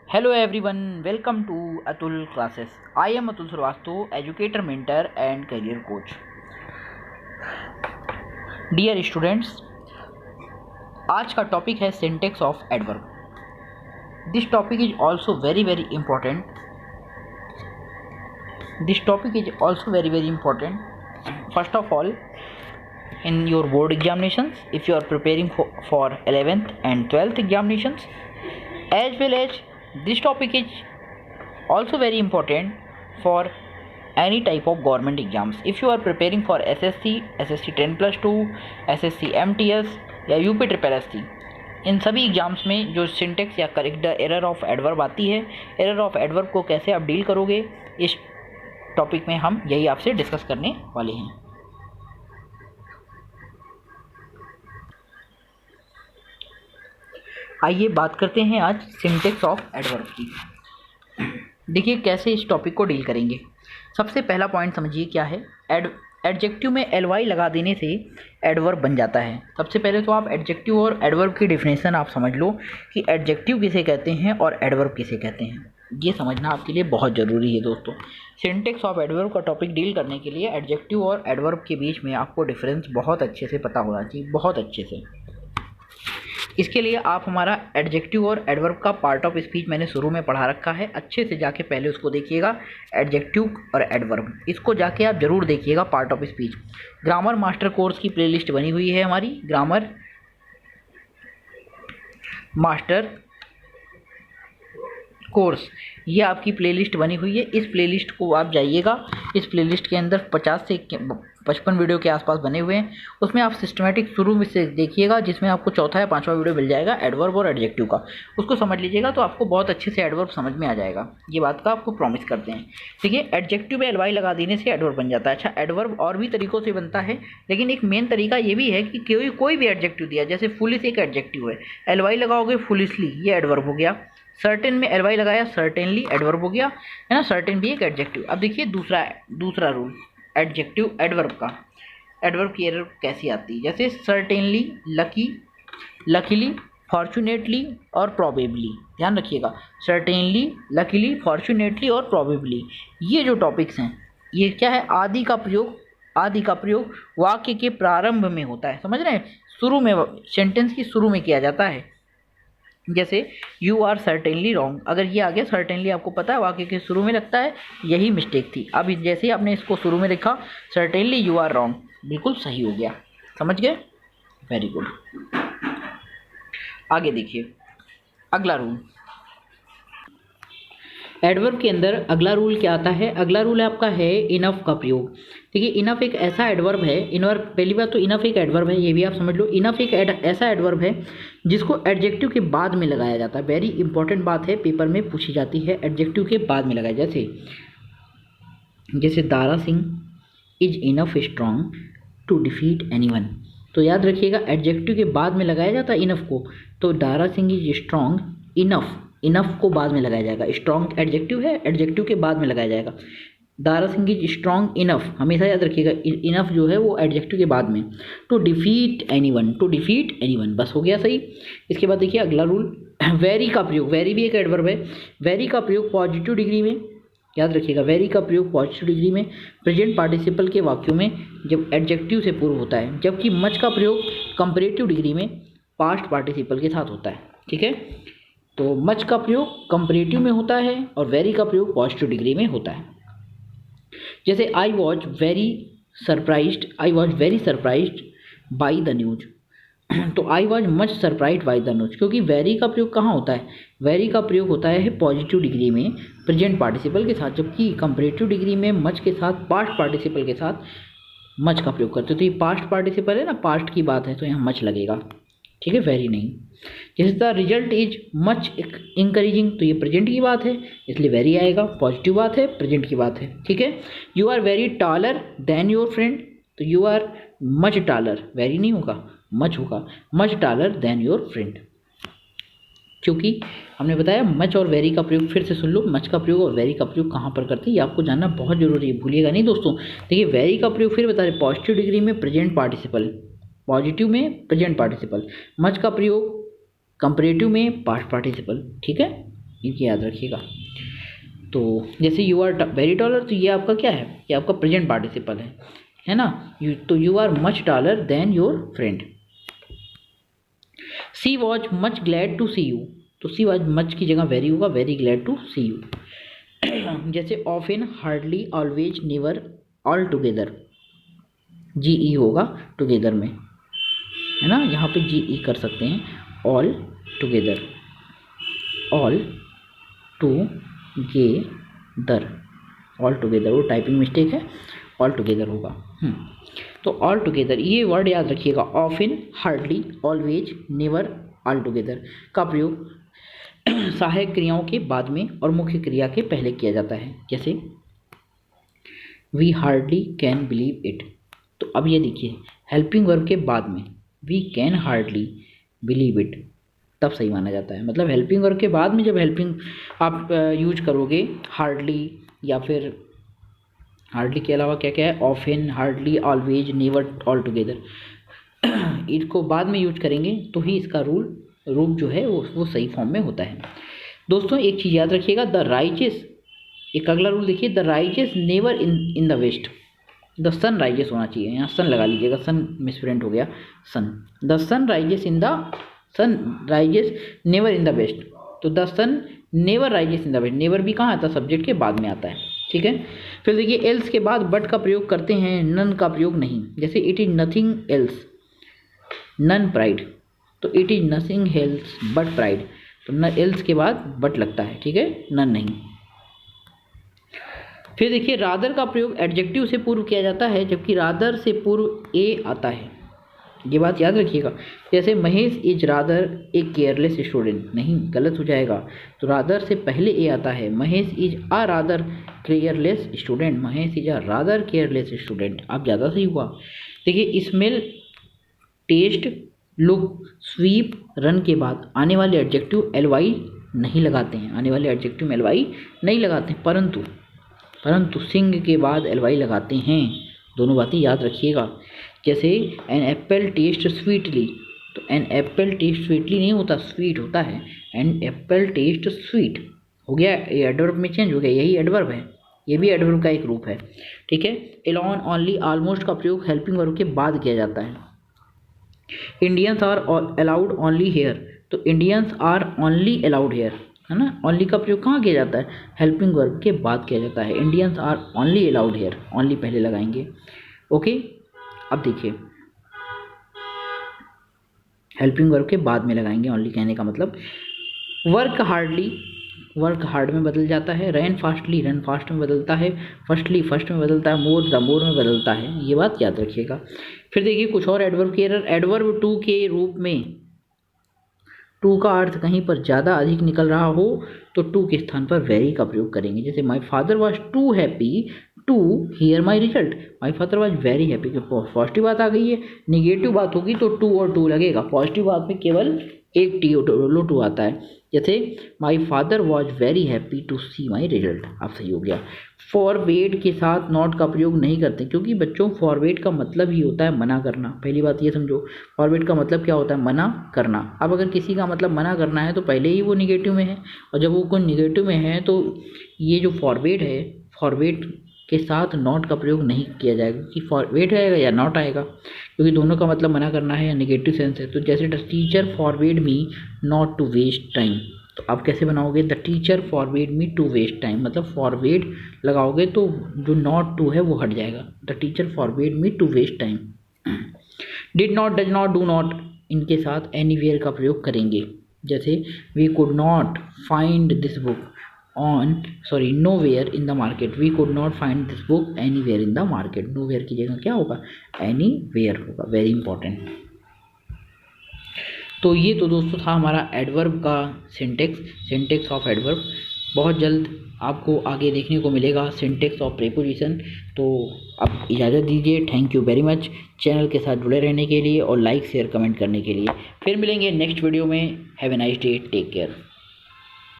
Hello everyone, welcome to Atul classes. I am Atul Srivastava, educator, mentor and career coach. Dear students, आज का topic है syntax of adverb. This topic is also very important. First of all, in your board examinations, if you are preparing for 11th and 12th examinations, as well as this topic is also very important for any type of government exams. If you are preparing for SSC, SSC 10+2, SSC MTS या UP triple SC, इन सभी exams में जो syntax या correct error of adverb आती है, error of adverb को कैसे आप डील करोगे, इस टॉपिक में हम यही आपसे डिस्कस करने वाले हैं. आइए बात करते हैं आज सिंटेक्स ऑफ एडवर्ब की. देखिए कैसे इस टॉपिक को डील करेंगे. सबसे पहला पॉइंट समझिए क्या है. एडजेक्टिव में एलवाई लगा देने से एडवर्ब बन जाता है. सबसे पहले तो आप एडजेक्टिव और एडवर्ब की डिफिनेशन आप समझ लो कि एडजेक्टिव किसे कहते हैं और एडवर्ब किसे कहते हैं. ये समझना आपके लिए बहुत ज़रूरी है दोस्तों. सिंटेक्स ऑफ एडवर्ब का टॉपिक डील करने के लिए एडजेक्टिव और एडवर्ब के बीच में आपको डिफरेंस बहुत अच्छे से पता होना चाहिए, बहुत अच्छे से. इसके लिए आप हमारा एडजेक्टिव और एडवर्ब का पार्ट ऑफ स्पीच मैंने शुरू में पढ़ा रखा है, अच्छे से जाके पहले उसको देखिएगा. एडजेक्टिव और एडवर्ब इसको जाके आप ज़रूर देखिएगा part of speech. Grammar master course की प्लेलिस्ट बनी हुई है हमारी, ग्रामर मास्टर कोर्स, ये आपकी प्लेलिस्ट बनी हुई है. इस प्लेलिस्ट को आप जाइएगा. इस प्लेलिस्ट के अंदर 50 से 55 वीडियो के आसपास बने हुए हैं. उसमें आप सिस्टमेटिक शुरू में से देखिएगा, जिसमें आपको चौथा या पांचवा वीडियो मिल जाएगा एडवर्ब और एडजेक्टिव का. उसको समझ लीजिएगा तो आपको बहुत अच्छे से एडवर्ब समझ में आ जाएगा. ये बात का आपको प्रॉमिस करते हैं. देखिए एडजेक्टिव में एलवाई लगा देने से एडवर्ब बन जाता है. अच्छा, एडवर्ब और भी तरीक़ों से बनता है, लेकिन एक मेन तरीका ये भी है कि कोई भी एडजेक्टिव दिया, जैसे फुलिश एक एडजेक्टिव है, एलवाई लगाओगे फुलिशली, ये एडवर्ब हो गया. सर्टेन में एलवाई लगाया, सर्टेनली एडवर्ब हो गया, है ना. सर्टेन भी एक एडजेक्टिव. अब देखिए दूसरा रूल एडजेक्टिव एडवर्ब का. एडवर्ब की एरर कैसी आती है, जैसे सर्टेनली, लकी, लकीली, फॉर्चुनेटली और प्रॉबेबली. ध्यान रखिएगा, सर्टेनली, लकीली, फॉर्चुनेटली और प्रॉबेबली, ये जो टॉपिक्स हैं, ये क्या है, आदि का प्रयोग वाक्य के प्रारंभ में होता है. समझ रहे हैं, शुरू में, सेंटेंस की शुरू में किया जाता है. जैसे यू आर सर्टेनली रॉन्ग, अगर ये आ गया सर्टेनली, आपको पता है वाक्य के शुरू में लगता है, यही मिस्टेक थी. अब जैसे ही आपने इसको शुरू में लिखा सर्टेनली यू आर रॉन्ग, बिल्कुल सही हो गया. समझ गए, वेरी गुड. आगे देखिए अगला रूल. एडवर्ब के अंदर अगला रूल क्या आता है. अगला रूल आपका है इनफ का प्रयोग. देखिए इनफ एक ऐसा एडवर्ब है, इनवर्ब, पहली बात तो इनफ एक एडवर्ब है, ये भी आप समझ लो. इनफ एक ऐसा एडवर्ब है जिसको एडजेक्टिव के बाद में लगाया जाता है. वेरी इंपॉर्टेंट बात है, पेपर में पूछी जाती है, एडजेक्टिव के बाद में लगाया. जैसे Dara Singh is enough strong to defeat anyone. तो याद रखिएगा एडजेक्टिव के बाद में लगाया जाता है इनफ को. तो Dara Singh is strong, enough को बाद में लगाया जाएगा. स्ट्रॉन्ग एडजेक्टिव है, एडजेक्टिव के बाद में लगाया जाएगा. Dara Singh is strong enough, हमेशा याद रखिएगा, इनफ जो है वो एडजेक्टिव के बाद में. टू डिफीट एनीवन, बस हो गया सही. इसके बाद देखिए अगला रूल, वेरी का प्रयोग. वेरी भी एक एडवर्ब है. वेरी का प्रयोग पॉजिटिव डिग्री में, याद रखिएगा, वेरी का प्रयोग पॉजिटिव डिग्री में प्रेजेंट पार्टिसिपल के वाक्यों में जब एडजेक्टिव से पूर्व होता है. जबकि मच का प्रयोग कंपैरेटिव डिग्री में पास्ट पार्टिसिपल के साथ होता है. ठीक है, तो मच का प्रयोग कंपैरेटिव में होता है और वेरी का प्रयोग पॉजिटिव डिग्री में होता है. जैसे I was very surprised by the news. तो I was much surprised by the news, क्योंकि वेरी का प्रयोग कहाँ होता है, वेरी का प्रयोग होता है पॉजिटिव डिग्री में प्रेजेंट पार्टिसिपल के साथ, जबकि कंपैरेटिव डिग्री में मच के साथ पास्ट पार्टिसिपल के साथ मच का प्रयोग करते. तो ये पास्ट पार्टिसिपल है ना, पास्ट की बात है, तो यहाँ मच लगेगा. ठीक है, वेरी नहीं. जैसे the result is much encouraging, तो ये प्रेजेंट की बात है, इसलिए वेरी आएगा. पॉजिटिव बात है, प्रेजेंट की बात है. ठीक है, you are very taller than your friend, तो you are much taller, very नहीं होगा, मच होगा, much taller than your friend. क्योंकि हमने बताया मच और वेरी का प्रयोग, फिर से सुन लो, मच का प्रयोग और वेरी का प्रयोग कहाँ पर करते हैं, ये आपको जानना बहुत जरूरी है, भूलिएगा नहीं दोस्तों. देखिए वेरी का प्रयोग फिर बता रहे, पॉजिटिव डिग्री में प्रेजेंट पार्टिसिपल, पॉजिटिव में प्रेजेंट पार्टिसिपल. मच का प्रयोग कंपैरेटिव में पास्ट पार्टिसिपल. ठीक है, ये याद रखिएगा। तो जैसे यू आर वेरी टॉलर, तो ये आपका क्या है, ये आपका प्रेजेंट पार्टिसिपल है ना। तो you are much taller than your friend. She was much glad to see you, तो सी वॉज मच की जगह वेरी होगा, very glad to see you. जैसे often, hardly, always, never, altogether, जी ई होगा टुगेदर में, है ना, यहाँ पे जी ई कर सकते हैं, all together, all together, all together, वो टाइपिंग मिस्टेक है, ऑल टुगेदर होगा। तो ऑल टुगेदर ये वर्ड याद रखिएगा, often, hardly, always, never, all together का प्रयोग सहायक क्रियाओं के बाद में और मुख्य क्रिया के पहले किया जाता है। जैसे we hardly can believe it, तो अब ये देखिए हेल्पिंग वर्ब के बाद में we can hardly believe it तब सही माना जाता है। मतलब हेल्पिंग वर्ब के बाद में जब हेल्पिंग आप यूज करोगे हार्डली, या फिर हार्डली के अलावा क्या क्या है, often, hardly, always, never, all together, इसको बाद में यूज करेंगे तो ही इसका रूप जो है वो सही फॉर्म में होता है। दोस्तों एक चीज़ याद रखिएगा, द राइजेस, एक अगला रूल देखिए, the rises never in the west, the sun rises होना चाहिए, यहाँ सन लगा लीजिएगा, सन मिसप्रिंट हो गया, sun, the sun rises never in the west, तो the sun never rises in the west, never भी कहाँ आता है, सब्जेक्ट के बाद में आता है, ठीक है। फिर देखिए एल्स के बाद बट का प्रयोग करते हैं, नन का प्रयोग नहीं। जैसे it is nothing else, none pride, तो it is nothing else but pride, तो न एल्स के बाद बट लगता है, ठीक है, नन नहीं। फिर देखिए रादर का प्रयोग एडजेक्टिव से पूर्व किया जाता है, जबकि रादर से पूर्व ए आता है, ये बात याद रखिएगा। जैसे Mahesh is rather a careless student, नहीं, गलत हो जाएगा, तो रादर से पहले ए आता है, Mahesh is a rather careless student, Mahesh is a rather careless student, अब ज़्यादा सही हुआ। देखिए smell, taste, look, sweep, run के बाद आने वाले एडजेक्टिव एल वाई नहीं लगाते हैं, आने वाले एडजेक्टिव में एल वाई नहीं लगाते हैं, परंतु सिंग के बाद एल वाई लगाते हैं, दोनों बातें याद रखिएगा। जैसे एन एप्पल टेस्ट स्वीटली, तो एन एप्पल टेस्ट स्वीटली नहीं होता, स्वीट होता है, एन एप्पल टेस्ट स्वीट हो गया, ये एडवर्ब में चेंज हो गया, यही एडवर्ब है, ये भी एडवर्ब का एक रूप है, ठीक है। एलॉन, ऑनली, ऑलमोस्ट का प्रयोग हेल्पिंग वर्ब के बाद किया जाता है। Indians are allowed only here, तो Indians are only allowed here, है ना, ओनली का प्रयोग कहाँ किया जाता है, हेल्पिंग वर्ब के बाद किया जाता है। Indians are only allowed here, only पहले लगाएंगे, ओके। अब देखिए हेल्पिंग वर्ब के बाद में लगाएंगे ओनली, कहने का मतलब वर्क हार्डली, वर्क हार्ड में बदल जाता है, रन फास्टली, रन फास्ट में बदलता है, फर्स्टली फर्स्ट में बदलता है, मोर द मोर में बदलता है, ये बात याद रखिएगा। फिर देखिए कुछ और एडवर्ब के एरर, एडवर्ब टू के रूप में टू का अर्थ कहीं पर ज़्यादा अधिक निकल रहा हो तो टू के स्थान पर वेरी का प्रयोग करेंगे। जैसे my father was too happy to hear my result, my father was very happy, positive बात आ गई है, निगेटिव बात होगी तो टू और टू लगेगा, पॉजिटिव बात में केवल एक टी लो टू आता है। जैसे my father was very happy to see my result, अब सही हो गया। फॉरवेड के साथ नॉट का प्रयोग नहीं करते, क्योंकि बच्चों फॉरवेड का मतलब ही होता है मना करना, पहली बात ये समझो, फॉरवेड का मतलब क्या होता है, मना करना। अब अगर किसी का मतलब मना करना है तो पहले ही वो निगेटिव में है, और जब वो कोई निगेटिव में है तो ये जो फॉरवेड है, फॉरवेड के साथ नॉट का प्रयोग नहीं किया जाएगा, कि फॉरवेड आएगा या नॉट आएगा, क्योंकि दोनों का मतलब मना करना है या नेगेटिव सेंस है। तो जैसे the teacher forbade me not to waste time, तो आप कैसे बनाओगे, the teacher forbade me to waste time, मतलब फॉरवेड लगाओगे तो जो नॉट टू है वो हट जाएगा, the teacher forbade me to waste time. Did not, does not, do not, इनके साथ एनीवेयर का प्रयोग करेंगे। जैसे we could not find this book nowhere in the market, we could not find this book anywhere in the market, nowhere की जगह क्या होगा, anywhere होगा, वेरी इंपॉर्टेंट। तो ये तो दोस्तों था हमारा एडवर्ब का सिंटेक्स ऑफ एडवर्ब। बहुत जल्द आपको आगे देखने को मिलेगा सिंटेक्स ऑफ प्रीपोजिशन। तो अब इजाज़त दीजिए, thank you very much channel के साथ जुड़े रहने के लिए और लाइक शेयर कमेंट करने के लिए। फिर मिलेंगे नेक्स्ट वीडियो में, have a nice day, take care.